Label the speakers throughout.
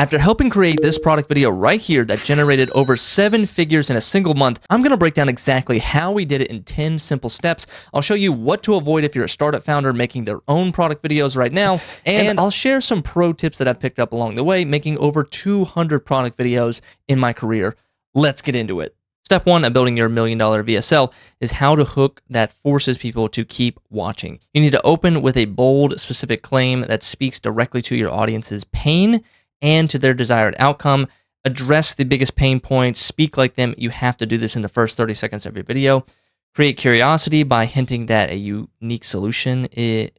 Speaker 1: After helping create this product video right here that generated over 7 figures in a single month, I'm going to break down exactly how we did it in 10 simple steps. I'll show you what to avoid if you're a startup founder making their own product videos right now, and I'll share some pro tips that I've picked up along the way making over 200 product videos in my career. Let's get into it. Step 1 of building your $1 million VSL is how to hook that forces people to keep watching. You need to open with a bold, specific claim that speaks directly to your audience's pain and to their desired outcome. Address the biggest pain points, speak like them. You have to do this in the first 30 seconds of your video. Create curiosity by hinting that a unique solution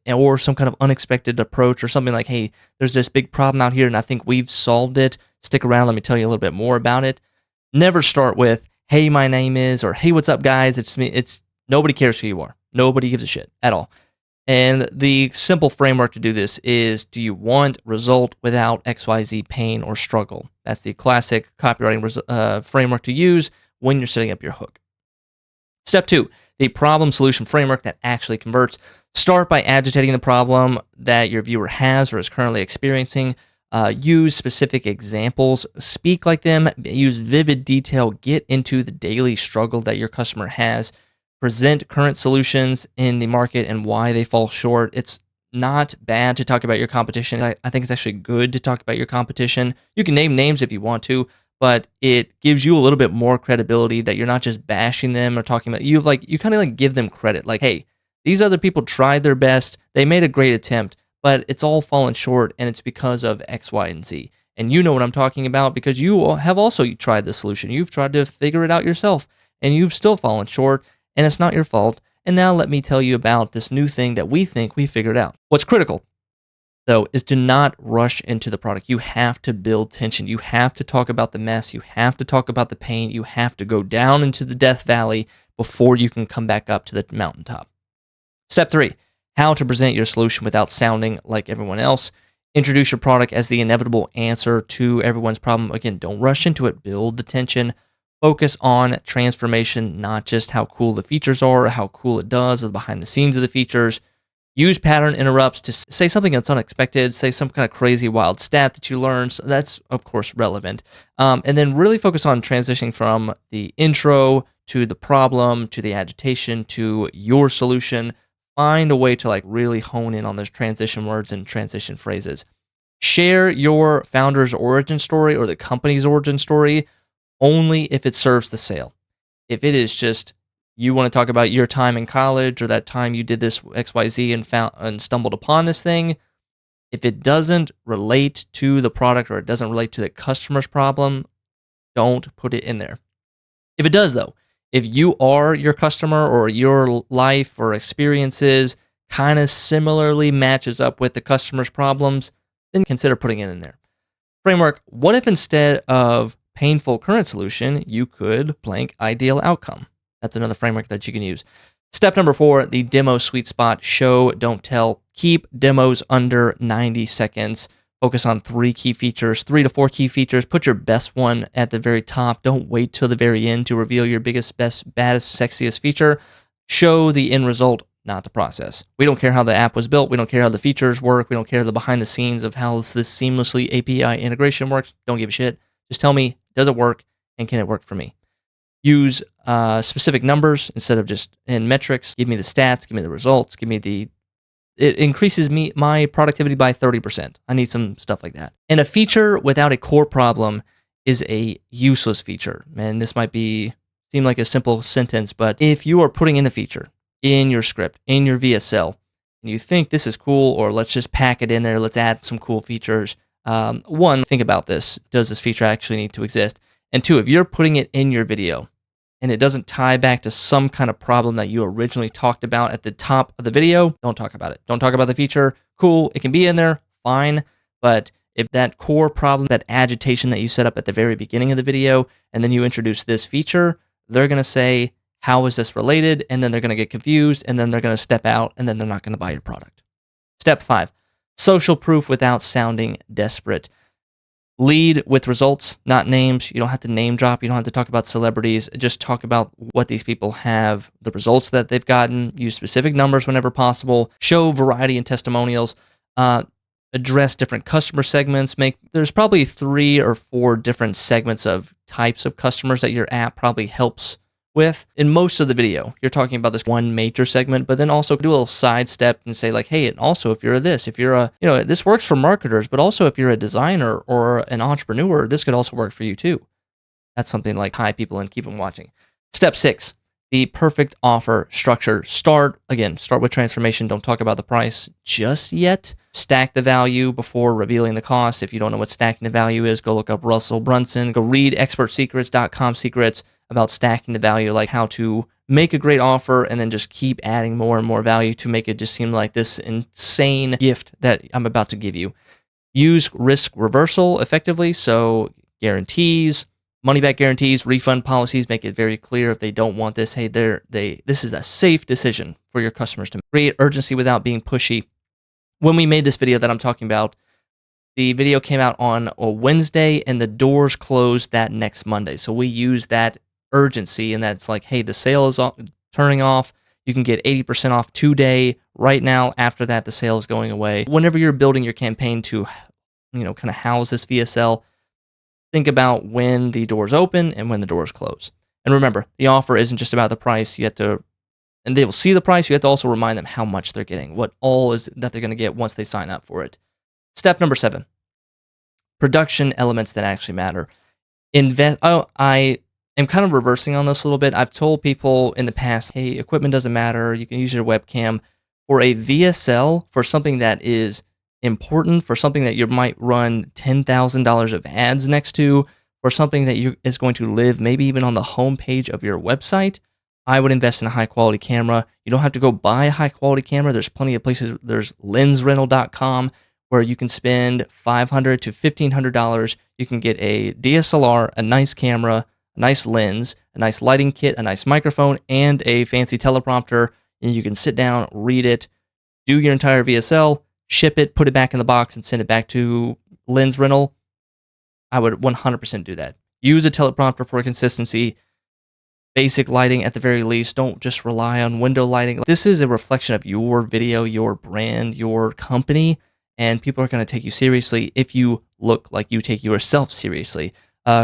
Speaker 1: or some kind of unexpected approach or something like, hey, there's this big problem out here and I think we've solved it. Stick around, let me tell you a little bit more about it. Never start with, hey, my name is, or hey, what's up, guys? It's me. Nobody cares who you are. Nobody gives a shit at all. And the simple framework to do this is, do you want result without XYZ pain or struggle? That's the classic copywriting framework to use when you're setting up your hook. Step 2, the problem solution framework that actually converts. Start by agitating the problem that your viewer has or is currently experiencing. Use specific examples, speak like them, use vivid detail, get into the daily struggle that your customer has. Present current solutions in the market and why they fall short. It's not bad to talk about your competition. I think it's actually good to talk about your competition. You can name names if you want to, but it gives you a little bit more credibility that you're not just bashing them or talking about you kind of like give them credit. Like, hey, these other people tried their best. They made a great attempt, but it's all fallen short and it's because of X, Y, and Z. And you know what I'm talking about because you have also tried the solution. You've tried to figure it out yourself and you've still fallen short. And it's not your fault. And now let me tell you about this new thing that we think we figured out. What's critical, though, is to not rush into the product. You have to build tension. You have to talk about the mess. You have to talk about the pain. You have to go down into the death valley before you can come back up to the mountaintop. Step 3, how to present your solution without sounding like everyone else. Introduce your product as the inevitable answer to everyone's problem. Again, don't rush into it. Build the tension. Focus on transformation, not just how cool the features are or how cool it does or the behind the scenes of the features. Use pattern interrupts to say something that's unexpected, say some kind of crazy wild stat that you learned. So that's, of course, relevant. And then really focus on transitioning from the intro to the problem, to the agitation, to your solution. Find a way to like really hone in on those transition words and transition phrases. Share your founder's origin story or the company's origin story only if it serves the sale. If it is just you want to talk about your time in college or that time you did this XYZ and stumbled upon this thing, if it doesn't relate to the product or it doesn't relate to the customer's problem, don't put it in there. If it does, though, if you are your customer or your life or experiences kind of similarly matches up with the customer's problems, then consider putting it in there. Framework, what if instead of painful current solution, you could blank ideal outcome? That's another framework that you can use. Step number 4, the demo sweet spot. Show, don't tell. Keep demos under 90 seconds. Focus on 3 key features, 3 to 4 key features. Put your best one at the very top. Don't wait till the very end to reveal your biggest, best, baddest, sexiest feature. Show the end result, not the process. We don't care how the app was built. We don't care how the features work. We don't care the behind the scenes of how this seamlessly API integration works. Don't give a shit. Just tell me, does it work, and can it work for me? Use specific numbers instead of just in metrics. Give me the stats, give me the results, it increases my productivity by 30%. I need some stuff like that. And a feature without a core problem is a useless feature. And this might seem like a simple sentence, but if you are putting in a feature in your script, in your VSL, and you think this is cool, or let's just pack it in there, let's add some cool features. 1, think about this. Does this feature actually need to exist? And 2, if you're putting it in your video and it doesn't tie back to some kind of problem that you originally talked about at the top of the video, don't talk about it. Don't talk about the feature. Cool, it can be in there, fine. But if that core problem, that agitation that you set up at the very beginning of the video, and then you introduce this feature, they're going to say, how is this related? And then they're going to get confused, and then they're going to step out, and then they're not going to buy your product. Step 5. Social proof without sounding desperate. Lead with results, not names. You don't have to name drop. You don't have to talk about celebrities. Just talk about what these people have, the results that they've gotten. Use specific numbers whenever possible. Show variety and testimonials. address different customer segments. There's probably 3 or 4 different segments of types of customers that your app probably helps with. In most of the video, you're talking about this one major segment, but then also do a little sidestep and say like, hey, and also if you're this works for marketers, but also if you're a designer or an entrepreneur, this could also work for you too. That's something like tie people and keep them watching. Step 6, the perfect offer structure. Start with transformation. Don't talk about the price just yet. Stack the value before revealing the cost. If you don't know what stacking the value is, go look up Russell Brunson. Go read expertsecrets.com secrets about stacking the value, like how to make a great offer and then just keep adding more and more value to make it just seem like this insane gift that I'm about to give you. Use risk reversal effectively. So guarantees, money back guarantees, refund policies, make it very clear if they don't want this, hey, this is a safe decision for your customers to make. Create urgency without being pushy. When we made this video that I'm talking about, the video came out on a Wednesday and the doors closed that next Monday. So we used that urgency, and that's like, hey, the sale is turning off. You can get 80% off today, right now. After that, the sale is going away. Whenever you're building your campaign to, kind of house this VSL, think about when the doors open and when the doors close. And remember, the offer isn't just about the price. And they will see the price. You have to also remind them how much they're getting, what all is that they're going to get once they sign up for it. Step number 7, production elements that actually matter. I am kind of reversing on this a little bit. I've told people in the past, hey, equipment doesn't matter. You can use your webcam. For a VSL, for something that is important, for something that you might run $10,000 of ads next to, or something that is going to live maybe even on the homepage of your website, I would invest in a high quality camera. You don't have to go buy a high quality camera. There's plenty of places. There's lensrental.com where you can spend $500 to $1,500. You can get a DSLR, a nice camera, a nice lens, a nice lighting kit, a nice microphone, and a fancy teleprompter. And you can sit down, read it, do your entire VSL, ship it, put it back in the box, and send it back to Lens Rental. I would 100% do that. Use a teleprompter for consistency. Basic lighting at the very least. Don't just rely on window lighting. This is a reflection of your video, your brand, your company, and people are going to take you seriously if you look like you take yourself seriously.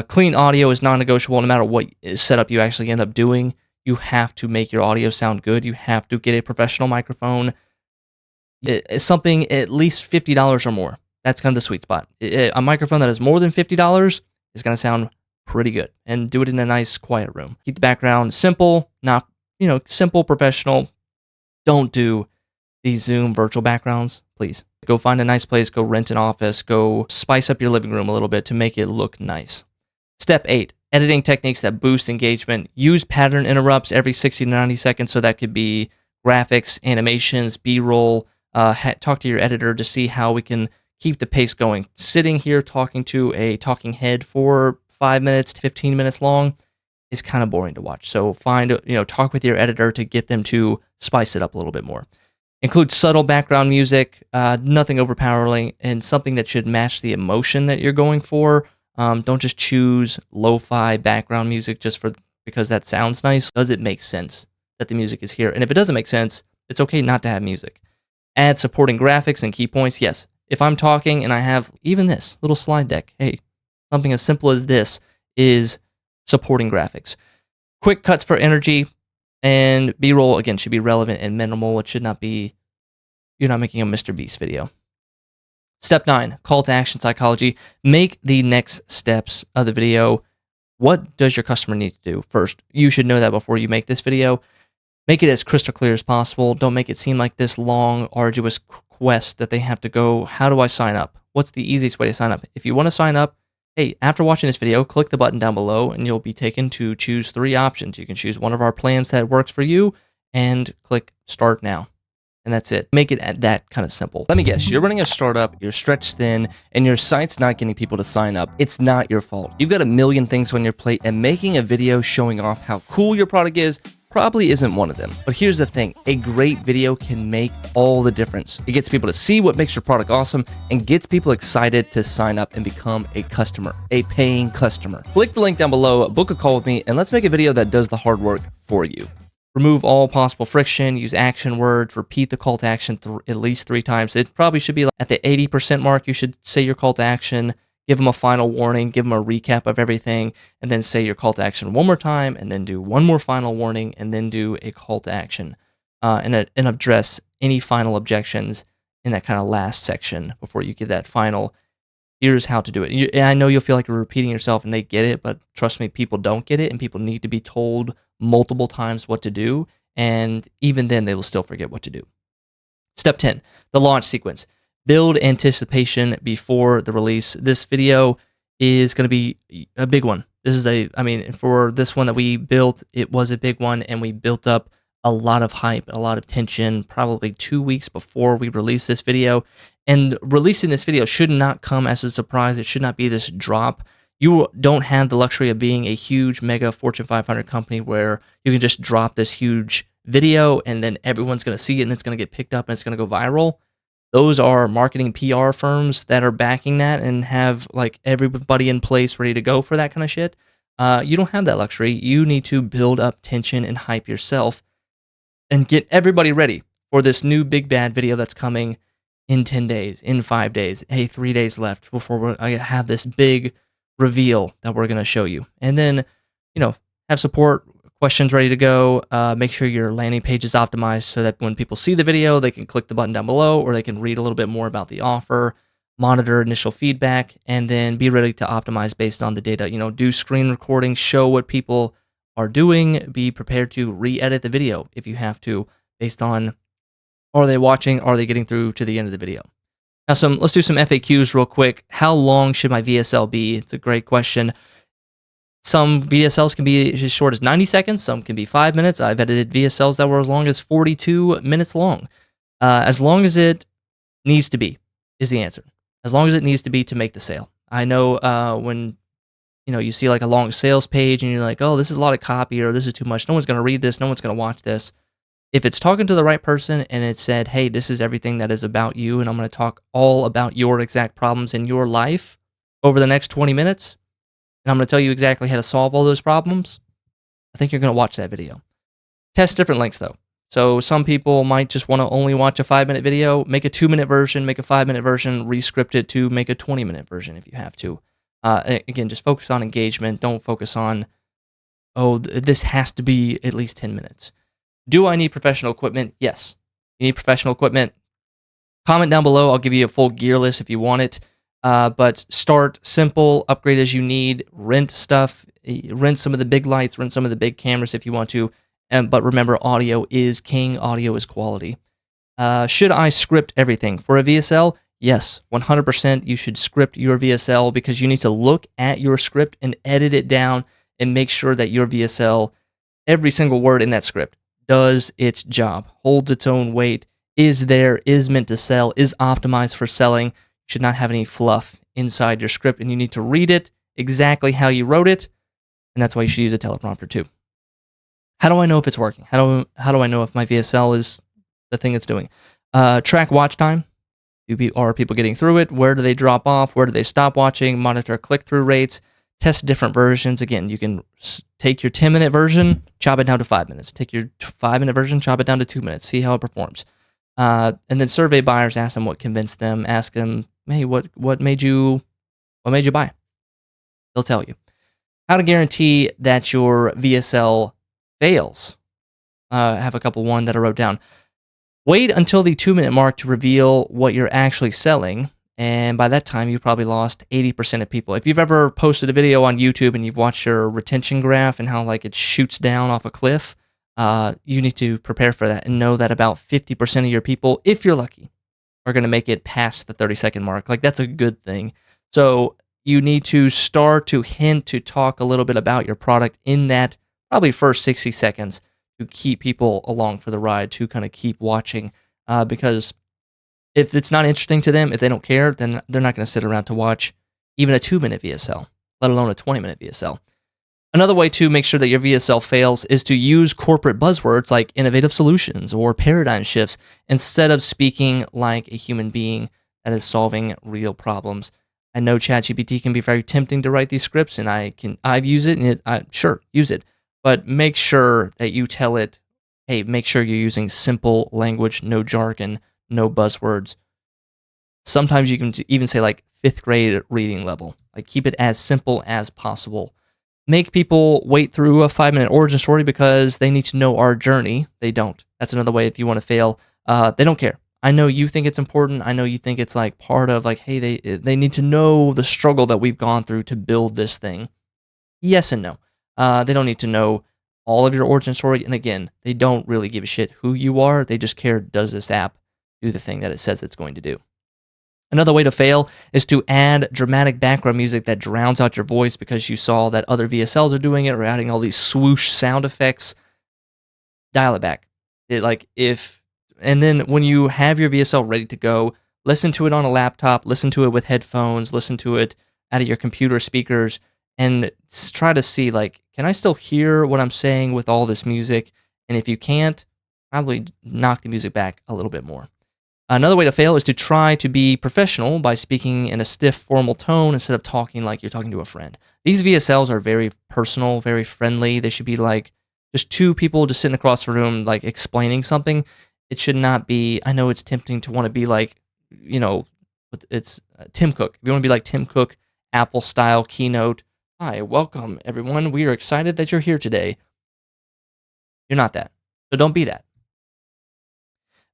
Speaker 1: Clean audio is non-negotiable no matter what setup you actually end up doing. You have to make your audio sound good. You have to get a professional microphone. It's something at least $50 or more. That's kind of the sweet spot. A microphone that is more than $50 is going to sound pretty good, and do it in a nice quiet room. Keep the background simple, not, simple, professional. Don't do these Zoom virtual backgrounds, please. Go find a nice place, go rent an office, go spice up your living room a little bit to make it look nice. Step 8, editing techniques that boost engagement. Use pattern interrupts every 60 to 90 seconds. So that could be graphics, animations, B-roll. Talk to your editor to see how we can keep the pace going. Sitting here talking to a talking head for 5 minutes to 15 minutes long is kind of boring to watch. So talk with your editor to get them to spice it up a little bit more. Include subtle background music, nothing overpowering, and something that should match the emotion that you're going for. Don't just choose lo-fi background music just because that sounds nice. Does it make sense that the music is here? And if it doesn't make sense, it's okay not to have music. Add supporting graphics and key points. Yes, if I'm talking and I have even this little slide deck, hey, something as simple as this is supporting graphics. Quick cuts for energy, and B-roll, again, should be relevant and minimal. It should not be, you're not making a Mr. Beast video. Step 9, call to action psychology. Make the next steps of the video. What does your customer need to do? First, you should know that before you make this video. Make it as crystal clear as possible. Don't make it seem like this long, arduous quest that they have to go, how do I sign up? What's the easiest way to sign up? If you want to sign up, hey, after watching this video, click the button down below and you'll be taken to choose 3 options. You can choose one of our plans that works for you and click start now. And that's it. Make it that kind of simple. Let me guess, you're running a startup, you're stretched thin, and your site's not getting people to sign up. It's not your fault. You've got a million things on your plate, and making a video showing off how cool your product is probably isn't one of them. But here's the thing, a great video can make all the difference. It gets people to see what makes your product awesome and gets people excited to sign up and become a customer, a paying customer. Click the link down below, book a call with me, and let's make a video that does the hard work for you. Remove all possible friction, use action words, repeat the call to action at least 3 times. It probably should be like at the 80% mark. You should say your call to action, give them a final warning, give them a recap of everything, and then say your call to action one more time, and then do one more final warning, and then do a call to action, and address any final objections in that kind of last section before you give that final, here's how to do it. And I know you'll feel like you're repeating yourself and they get it, but trust me, people don't get it, and people need to be told multiple times what to do, and even then they will still forget what to do. Step 10, the launch sequence. Build anticipation before the release. This video is going to be a big one. This is for this one that we built, it was a big one, and we built up a lot of hype, a lot of tension, probably 2 weeks before we released this video. And releasing this video should not come as a surprise. It should not be this drop. You don't have the luxury of being a huge mega Fortune 500 company where you can just drop this huge video and then everyone's going to see it and it's going to get picked up and it's going to go viral. Those are marketing PR firms that are backing that and have like everybody in place ready to go for that kind of shit. You don't have that luxury. You need to build up tension and hype yourself and get everybody ready for this new big bad video that's coming in 10 days, in 5 days. Hey, 3 days left before I have this big reveal that we're going to show you. And then, have support questions ready to go. Make sure your landing page is optimized so that when people see the video, they can click the button down below or they can read a little bit more about the offer, monitor initial feedback, and then be ready to optimize based on the data. Do screen recording, show what people are doing, be prepared to re-edit the video if you have to, based on, are they watching, are they getting through to the end of the video? Now, let's do some FAQs real quick. How long should my VSL be? It's a great question. Some VSLs can be as short as 90 seconds. Some can be 5 minutes. I've edited VSLs that were as long as 42 minutes long. As long as it needs to be is the answer. As long as it needs to be to make the sale. I know when you see like a long sales page and you're like, oh, this is a lot of copy or this is too much. No one's going to read this. No one's going to watch this. If it's talking to the right person and it said, hey, this is everything that is about you and I'm going to talk all about your exact problems in your life over the next 20 minutes, and I'm going to tell you exactly how to solve all those problems, I think you're going to watch that video. Test different lengths, though. So some people might just want to only watch a 5-minute video. Make a 2-minute version, make a 5-minute version, re-script it to make a 20-minute version if you have to. Again, just focus on engagement. Don't focus on, oh, this has to be at least 10 minutes. Do I need professional equipment? Yes. You need professional equipment. Comment down below. I'll give you a full gear list if you want it. But start simple, upgrade as you need, rent stuff, rent some of the big lights, rent some of the big cameras if you want to. But remember, audio is king, audio is quality. Should I script everything? For a VSL, yes, 100% you should script your VSL because you need to look at your script and edit it down and make sure that your VSL, every single word in that script, does its job, holds its own weight, is there, is meant to sell, is optimized for selling. Should not have any fluff inside your script, and you need to read it exactly how you wrote it, and that's why you should use a teleprompter too. How do I know if it's working? How do I know if my VSL is the thing it's doing? Track watch time. Are people getting through it? Where do they drop off? Where do they stop watching? Monitor click-through rates. Test different versions. Again, you can take your 10-minute version, chop it down to 5 minutes. Take your 5-minute version, chop it down to 2 minutes. See how it performs. And then survey buyers. Ask them what convinced them. Ask them, hey, what made you buy? They'll tell you. How to guarantee that your VSL fails. I have a couple one that I wrote down. Wait until the 2-minute mark to reveal what you're actually selling. And by that time, you've probably lost 80% of people. If you've ever posted a video on YouTube and you've watched your retention graph and how like it shoots down off a cliff, you need to prepare for that and know that about 50% of your people, if you're lucky, are going to make it past the 30-second mark. Like that's a good thing. So you need to start to hint to talk a little bit about your product in that probably first 60 seconds to keep people along for the ride, to kind of keep watching, because if it's not interesting to them, if they don't care, then they're not going to sit around to watch even a 2-minute VSL, let alone a 20-minute VSL. Another way to make sure that your VSL fails is to use corporate buzzwords like innovative solutions or paradigm shifts instead of speaking like a human being that is solving real problems. I know ChatGPT can be very tempting to write these scripts, and I've used it, and sure, use it, but make sure that you tell it hey, make sure you're using simple language, no jargon, no buzzwords. Sometimes you can even say like 5th grade reading level. Like keep it as simple as possible. Make people wait through a 5-minute origin story because they need to know our journey. They don't. That's another way if you want to fail. They don't care. I know you think it's important. I know you think it's like part of like, hey, they need to know the struggle that we've gone through to build this thing. Yes and no. They don't need to know all of your origin story. And again, they don't really give a shit who you are. They just care, does this app do the thing that it says it's going to do? Another way to fail is to add dramatic background music that drowns out your voice because you saw that other VSLs are doing it or adding all these swoosh sound effects. Dial it back. And then when you have your VSL ready to go, listen to it on a laptop, listen to it with headphones, listen to it out of your computer speakers, and try to see like, can I still hear what I'm saying with all this music? And if you can't, probably knock the music back a little bit more. Another way to fail is to try to be professional by speaking in a stiff, formal tone instead of talking like you're talking to a friend. These VSLs are very personal, very friendly. They should be like just two people just sitting across the room, like explaining something. It should not be, I know it's tempting to want to be like, it's Tim Cook. If you want to be like Tim Cook, Apple style keynote, hi, welcome everyone. We are excited that you're here today. You're not that. So don't be that.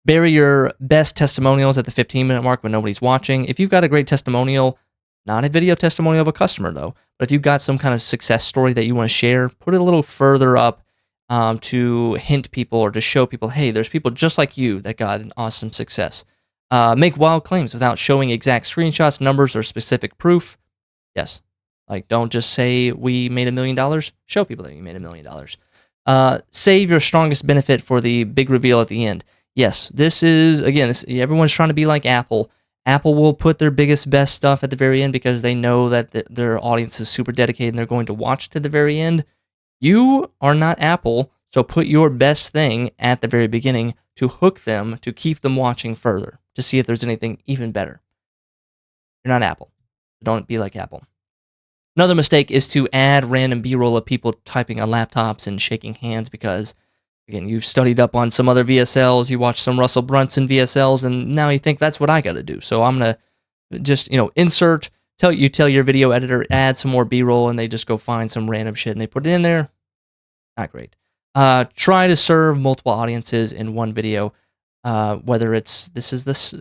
Speaker 1: Bury your best testimonials at the 15-minute mark when nobody's watching. If you've got a great testimonial, not a video testimonial of a customer though, but if you've got some kind of success story that you want to share, put it a little further up to hint people or to show people, hey, there's people just like you that got an awesome success. Make wild claims without showing exact screenshots, numbers, or specific proof. Yes. Like, don't just say we made $1 million. Show people that you made $1 million. Save your strongest benefit for the big reveal at the end. Yes, this is, again, everyone's trying to be like Apple. Apple will put their biggest, best stuff at the very end because they know that their audience is super dedicated and they're going to watch to the very end. You are not Apple, so put your best thing at the very beginning to hook them, to keep them watching further, to see if there's anything even better. You're not Apple. Don't be like Apple. Another mistake is to add random B-roll of people typing on laptops and shaking hands because, again, you've studied up on some other VSLs, you watched some Russell Brunson VSLs, and now you think that's what I got to do. So I'm going to just, insert, tell your video editor, add some more B-roll, and they just go find some random shit and they put it in there. Not great. Try to serve multiple audiences in one video, whether this is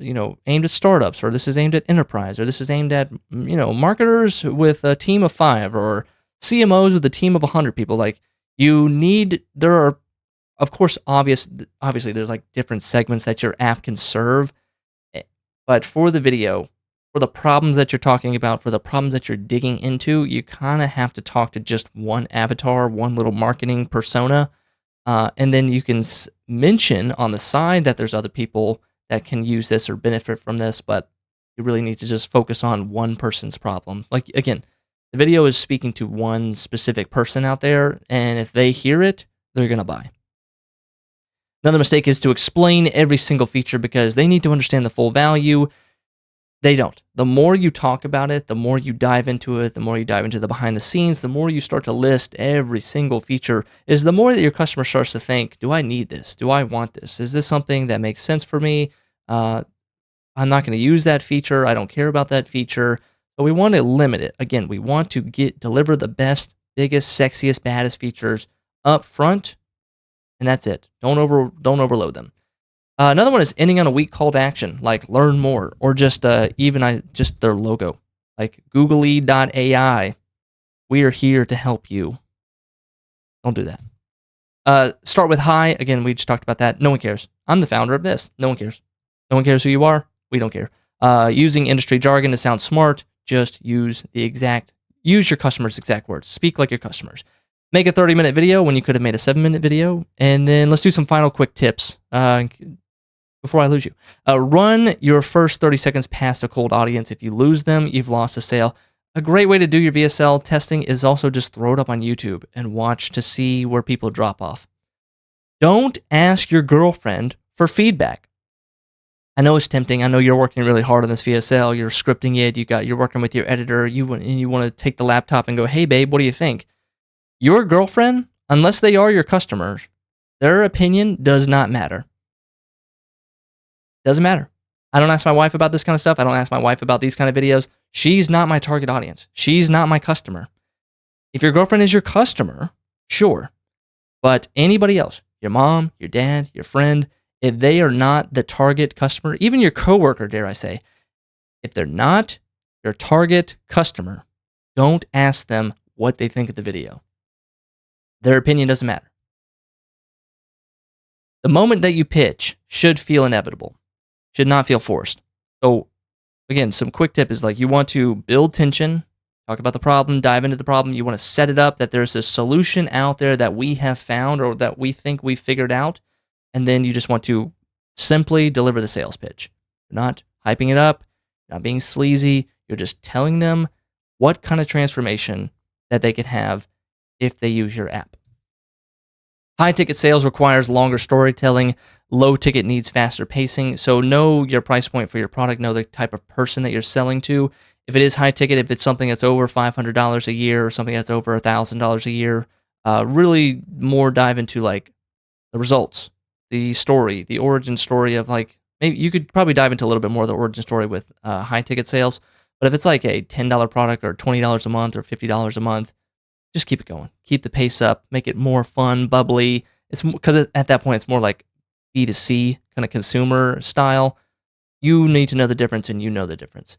Speaker 1: aimed at startups, or this is aimed at enterprise, or this is aimed at, marketers with a team of 5, or CMOs with a team of 100 people. Like, there are, of course, obviously there's like different segments that your app can serve, but for the video, for the problems that you're talking about, for the problems that you're digging into, you kind of have to talk to just one avatar, one little marketing persona, and then you can mention on the side that there's other people that can use this or benefit from this, but you really need to just focus on one person's problem. Like, again, the video is speaking to one specific person out there, and if they hear it, they're going to buy. Another mistake is to explain every single feature because they need to understand the full value. They don't. The more you talk about it, the more you dive into it, the more you dive into the behind the scenes, the more you start to list every single feature, is the more that your customer starts to think, do I need this? Do I want this? Is this something that makes sense for me? I'm not going to use that feature. I don't care about that feature. But we want to limit it. Again, we want to deliver the best, biggest, sexiest, baddest features up front, and that's it. Don't overload them. Another one is ending on a weak call to action, like learn more, or just just their logo, like googly.ai. We are here to help you. Don't do that. Start with hi. Again, we just talked about that. No one cares. I'm the founder of this. No one cares. No one cares who you are. We don't care. Using industry jargon to sound smart. Just use your customer's exact words. Speak like your customers. Make a 30-minute video when you could have made a 7-minute video. And then let's do some final quick tips before I lose you. Run your first 30 seconds past a cold audience. If you lose them, you've lost a sale. A great way to do your VSL testing is also just throw it up on YouTube and watch to see where people drop off. Don't ask your girlfriend for feedback. I know it's tempting. I know you're working really hard on this VSL. You're scripting it. You're working with your editor. You want to take the laptop and go, hey, babe, what do you think? Your girlfriend, unless they are your customers, Their opinion does not matter. Doesn't matter. I don't ask my wife about this kind of stuff. I don't ask my wife about these kind of videos. She's not my target audience. She's not my customer. If your girlfriend is your customer, sure. But anybody else, your mom, your dad, your friend, if they are not the target customer, even your coworker, dare I say, if they're not your target customer, don't ask them what they think of the video. Their opinion doesn't matter. The moment that you pitch should feel inevitable, should not feel forced. So again, some quick tip is like you want to build tension, talk about the problem, dive into the problem. You want to set it up that there's a solution out there that we have found or that we think we figured out. And then you just want to simply deliver the sales pitch. You're not hyping it up, not being sleazy. You're just telling them what kind of transformation that they could have if they use your app. High ticket sales requires longer storytelling. Low ticket needs faster pacing. So know your price point for your product. Know the type of person that you're selling to. If it is high ticket, if it's something that's over $500 a year or something that's over $1,000 a year, really more dive into like the results, the story, the origin story of like, maybe you could probably dive into a little bit more of the origin story with high ticket sales. But if it's like a $10 product or $20 a month or $50 a month, just keep it going. Keep the pace up. Make it more fun, bubbly. It's because at that point, it's more like B2C kind of consumer style. You need to know the difference, and you know the difference.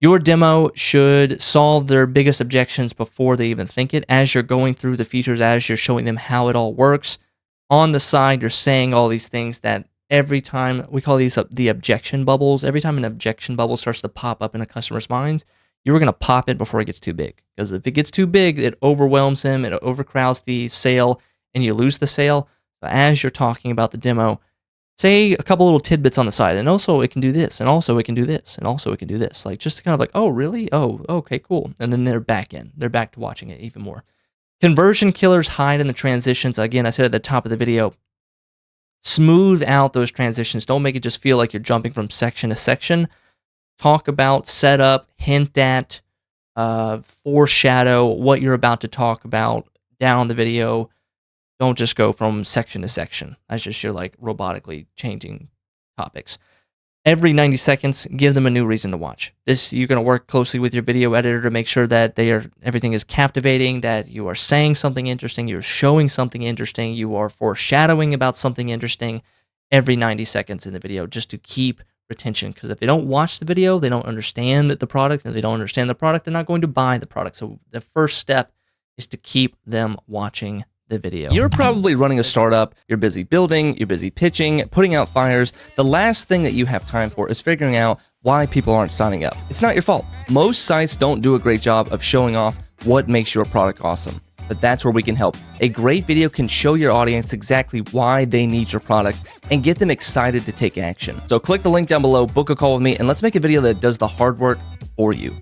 Speaker 1: Your demo should solve their biggest objections before they even think it. As you're going through the features, as you're showing them how it all works, on the side, you're saying all these things that every time, we call these the objection bubbles. Every time an objection bubble starts to pop up in a customer's minds, you're going to pop it before it gets too big. Because if it gets too big, it overwhelms him, it overcrowds the sale, and you lose the sale. So as you're talking about the demo, say a couple little tidbits on the side, and also it can do this, and also it can do this, and also it can do this. Like just kind of like, oh, really? Oh, okay, cool. And then they're back in. They're back to watching it even more. Conversion killers hide in the transitions. Again, I said at the top of the video, smooth out those transitions. Don't make it just feel like you're jumping from section to section. Talk about, set up, hint at, foreshadow what you're about to talk about down the video. Don't just go from section to section. That's just you're like robotically changing topics. Every 90 seconds, give them a new reason to watch. This, you're going to work closely with your video editor to make sure that everything is captivating, that you are saying something interesting, you're showing something interesting, you are foreshadowing about something interesting every 90 seconds in the video just to keep retention. Because if they don't watch the video, they don't understand the product. And if they don't understand the product, they're not going to buy the product. So the first step is to keep them watching the video. You're probably running a startup, you're busy building, you're busy pitching, putting out fires. The last thing that you have time for is figuring out why people aren't signing up. It's not your fault. Most sites don't do a great job of showing off what makes your product awesome, but that's where we can help. A great video can show your audience exactly why they need your product and get them excited to take action. So click the link down below, book a call with me, and let's make a video that does the hard work for you.